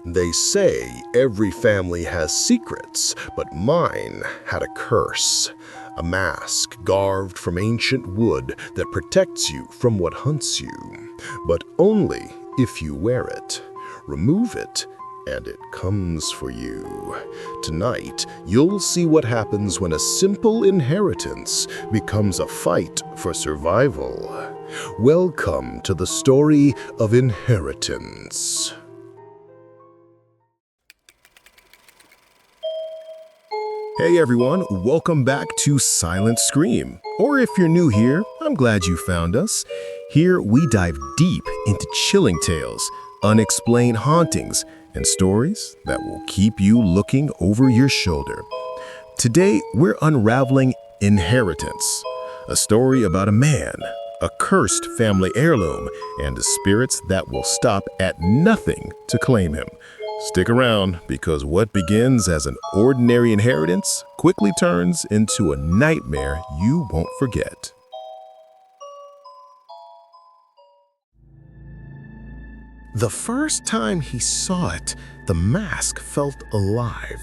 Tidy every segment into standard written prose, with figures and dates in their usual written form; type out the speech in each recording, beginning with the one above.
They say every family has secrets, but mine had a curse. A mask carved from ancient wood that protects you from what hunts you, but only if you wear it. Remove it, and it comes for you. Tonight, you'll see what happens when a simple inheritance becomes a fight for survival. Welcome to the story of inheritance. Hey everyone, welcome back to Silent Scream. Or if you're new here, I'm glad you found us. Here we dive deep into chilling tales, unexplained hauntings, and stories that will keep you looking over your shoulder. Today we're unraveling Inheritance, a story about a man, a cursed family heirloom, and the spirits that will stop at nothing to claim him. Stick around, because what begins as an ordinary inheritance quickly turns into a nightmare you won't forget. The first time he saw it, the mask felt alive.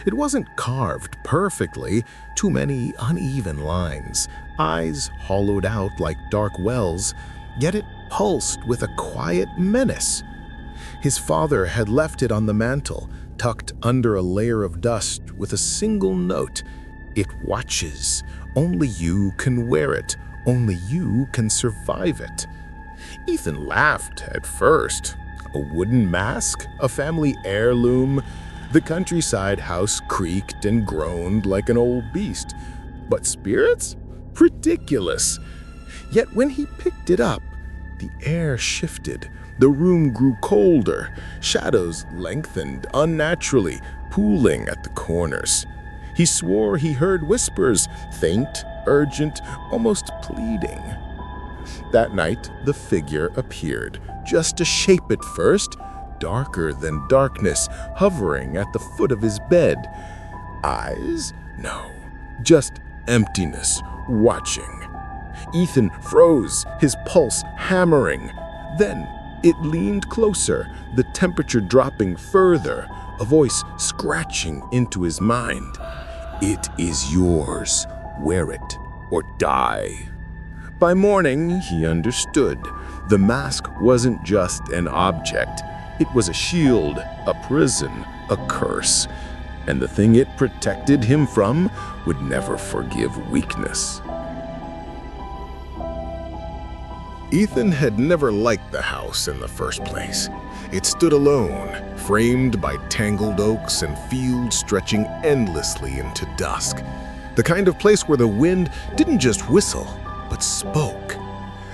It wasn't carved perfectly, too many uneven lines, eyes hollowed out like dark wells, yet it pulsed with a quiet menace. His father had left it on the mantel, tucked under a layer of dust with a single note. It watches. Only you can wear it. Only you can survive it. Ethan laughed at first. A wooden mask? A family heirloom? The countryside house creaked and groaned like an old beast. But spirits? Ridiculous. Yet when he picked it up, the air shifted. The room grew colder. Shadows lengthened unnaturally, pooling at the corners. He swore he heard whispers, faint, urgent, almost pleading. That night, the figure appeared, just a shape at first, darker than darkness, hovering at the foot of his bed. Eyes? No, just emptiness, watching. Ethan froze, his pulse hammering. Then it leaned closer, the temperature dropping further, a voice scratching into his mind. "It is yours. Wear it or die." By morning, he understood. The mask wasn't just an object. It was a shield, a prison, a curse. And the thing it protected him from would never forgive weakness. Ethan had never liked the house in the first place. It stood alone, framed by tangled oaks and fields stretching endlessly into dusk. The kind of place where the wind didn't just whistle, but spoke.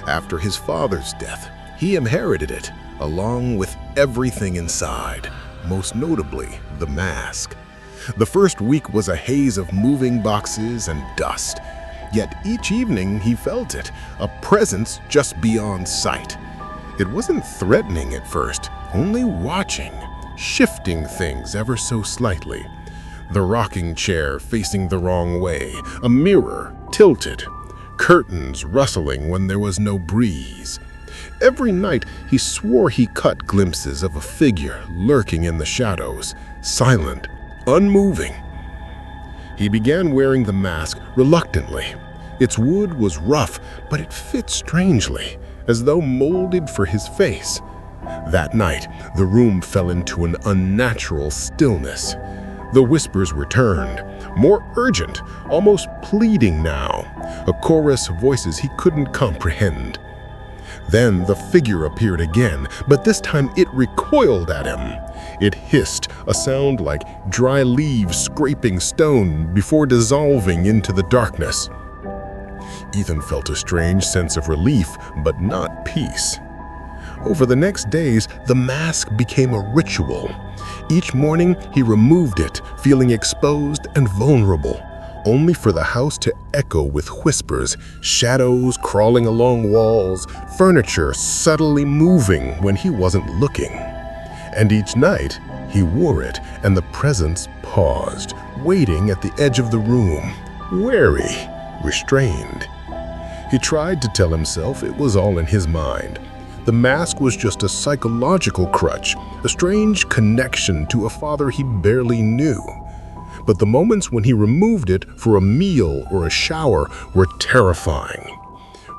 After his father's death, he inherited it, along with everything inside, most notably the mask. The first week was a haze of moving boxes and dust. Yet each evening he felt it, a presence just beyond sight. It wasn't threatening at first, only watching, shifting things ever so slightly. The rocking chair facing the wrong way, a mirror tilted, curtains rustling when there was no breeze. Every night he swore he caught glimpses of a figure lurking in the shadows, silent, unmoving. He began wearing the mask reluctantly. Its wood was rough, but it fit strangely, as though molded for his face. That night, the room fell into an unnatural stillness. The whispers returned, more urgent, almost pleading now, a chorus of voices he couldn't comprehend. Then the figure appeared again, but this time it recoiled at him. It hissed, a sound like dry leaves scraping stone before dissolving into the darkness. Ethan felt a strange sense of relief, but not peace. Over the next days, the mask became a ritual. Each morning, he removed it, feeling exposed and vulnerable, only for the house to echo with whispers, shadows crawling along walls, furniture subtly moving when he wasn't looking. And each night, he wore it, and the presence paused, waiting at the edge of the room, wary, restrained. He tried to tell himself it was all in his mind. The mask was just a psychological crutch, a strange connection to a father he barely knew. But the moments when he removed it for a meal or a shower were terrifying.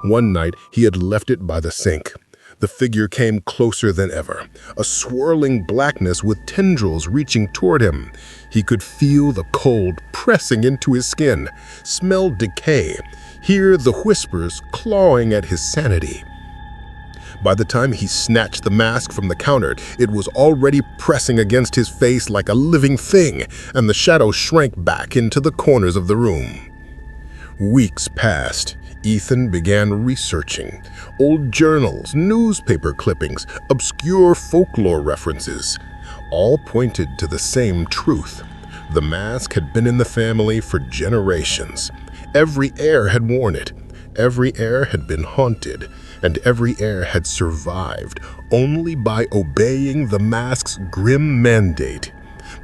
One night, he had left it by the sink. The figure came closer than ever, a swirling blackness with tendrils reaching toward him. He could feel the cold pressing into his skin, smell decay, hear the whispers clawing at his sanity. By the time he snatched the mask from the counter, it was already pressing against his face like a living thing, and the shadow shrank back into the corners of the room. Weeks passed. Ethan began researching. Old journals, newspaper clippings, obscure folklore references. All pointed to the same truth. The mask had been in the family for generations. Every heir had worn it. Every heir had been haunted. And every heir had survived only by obeying the mask's grim mandate.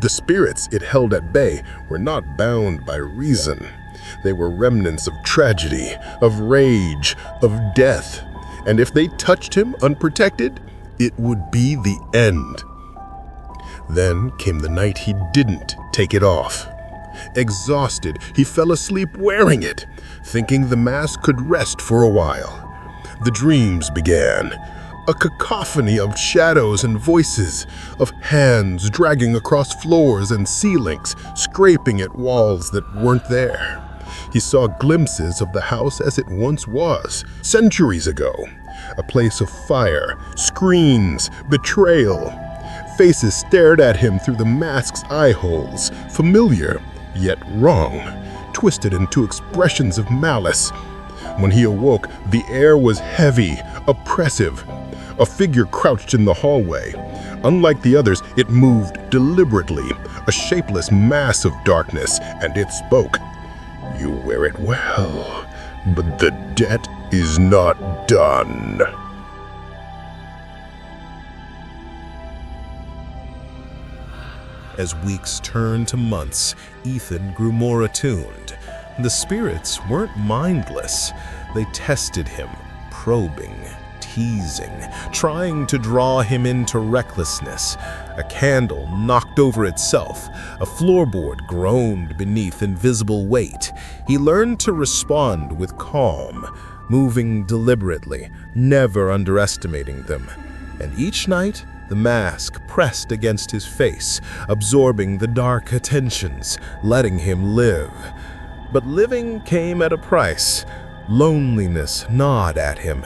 The spirits it held at bay were not bound by reason. They were remnants of tragedy, of rage, of death. And if they touched him unprotected, it would be the end. Then came the night he didn't take it off. Exhausted, he fell asleep wearing it, thinking the mask could rest for a while. The dreams began, a cacophony of shadows and voices, of hands dragging across floors and ceilings, scraping at walls that weren't there. He saw glimpses of the house as it once was, centuries ago, a place of fire, screens, betrayal. Faces stared at him through the mask's eye holes, familiar, yet wrong, twisted into expressions of malice. When he awoke, the air was heavy, oppressive. A figure crouched in the hallway. Unlike the others, it moved deliberately, a shapeless mass of darkness, and it spoke. "You wear it well, but the debt is not done." As weeks turned to months, Ethan grew more attuned. The spirits weren't mindless. They tested him, probing, teasing, trying to draw him into recklessness. A candle knocked over itself. A floorboard groaned beneath invisible weight. He learned to respond with calm, moving deliberately, never underestimating them. And each night, the mask pressed against his face, absorbing the dark attentions, letting him live. But living came at a price. Loneliness gnawed at him.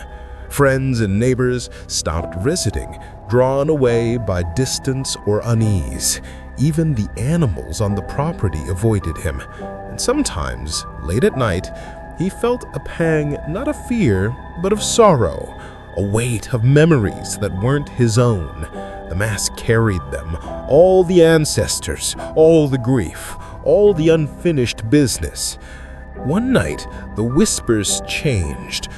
Friends and neighbors stopped visiting, drawn away by distance or unease. Even the animals on the property avoided him. And sometimes, late at night, he felt a pang not of fear, but of sorrow, a weight of memories that weren't his own. The mask carried them, all the ancestors, all the grief, all the unfinished business. One night, the whispers changed.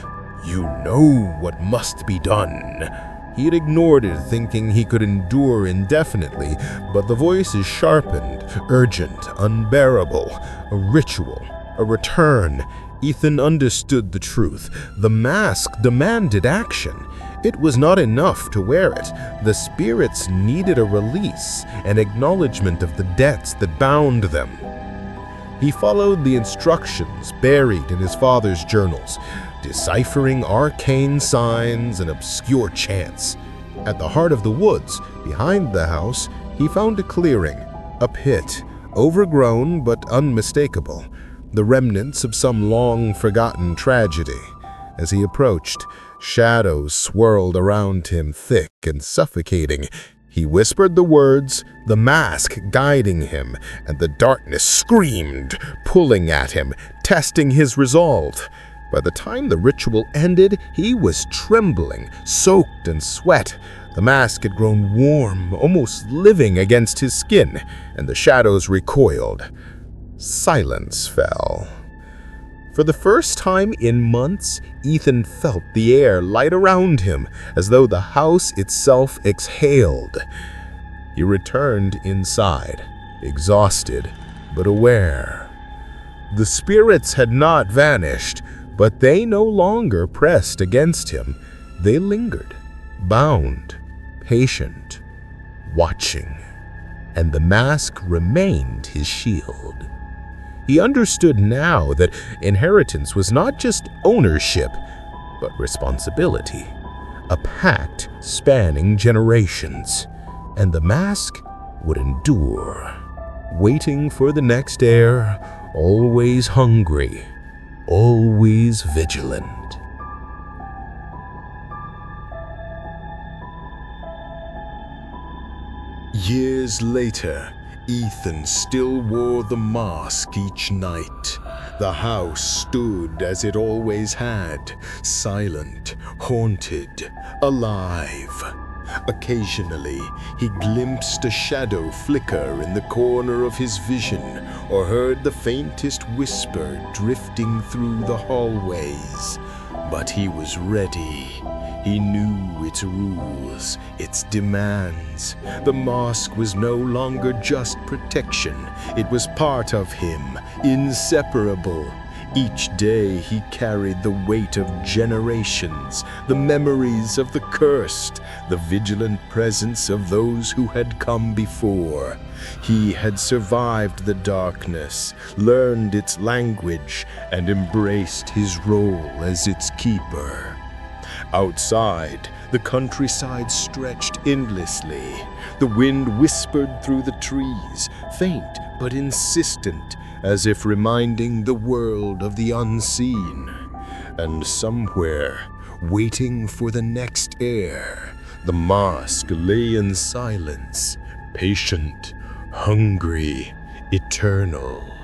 "You know what must be done." He had ignored it, thinking he could endure indefinitely, but the voices sharpened, urgent, unbearable. A ritual, a return. Ethan understood the truth. The mask demanded action. It was not enough to wear it. The spirits needed a release, an acknowledgement of the debts that bound them. He followed the instructions buried in his father's journals, deciphering arcane signs and obscure chants. At the heart of the woods, behind the house, he found a clearing, a pit, overgrown but unmistakable, the remnants of some long-forgotten tragedy. As he approached, shadows swirled around him, thick and suffocating. He whispered the words, the mask guiding him, and the darkness screamed, pulling at him, testing his resolve. By the time the ritual ended, he was trembling, soaked in sweat. The mask had grown warm, almost living against his skin, and the shadows recoiled. Silence fell. For the first time in months, Ethan felt the air light around him, as though the house itself exhaled. He returned inside, exhausted but aware. The spirits had not vanished, but they no longer pressed against him. They lingered, bound, patient, watching, and the mask remained his shield. He understood now that inheritance was not just ownership, but responsibility, a pact spanning generations, and the mask would endure, waiting for the next heir, always hungry, always vigilant. Years later, Ethan still wore the mask each night. The house stood as it always had, silent, haunted, alive. Occasionally, he glimpsed a shadow flicker in the corner of his vision or heard the faintest whisper drifting through the hallways. But he was ready. He knew its rules, its demands. The mask was no longer just protection. It was part of him, inseparable. Each day he carried the weight of generations, the memories of the cursed, the vigilant presence of those who had come before. He had survived the darkness, learned its language, and embraced his role as its keeper. Outside, the countryside stretched endlessly. The wind whispered through the trees, faint but insistent, as if reminding the world of the unseen. And somewhere, waiting for the next heir, the mask lay in silence, patient, hungry, eternal.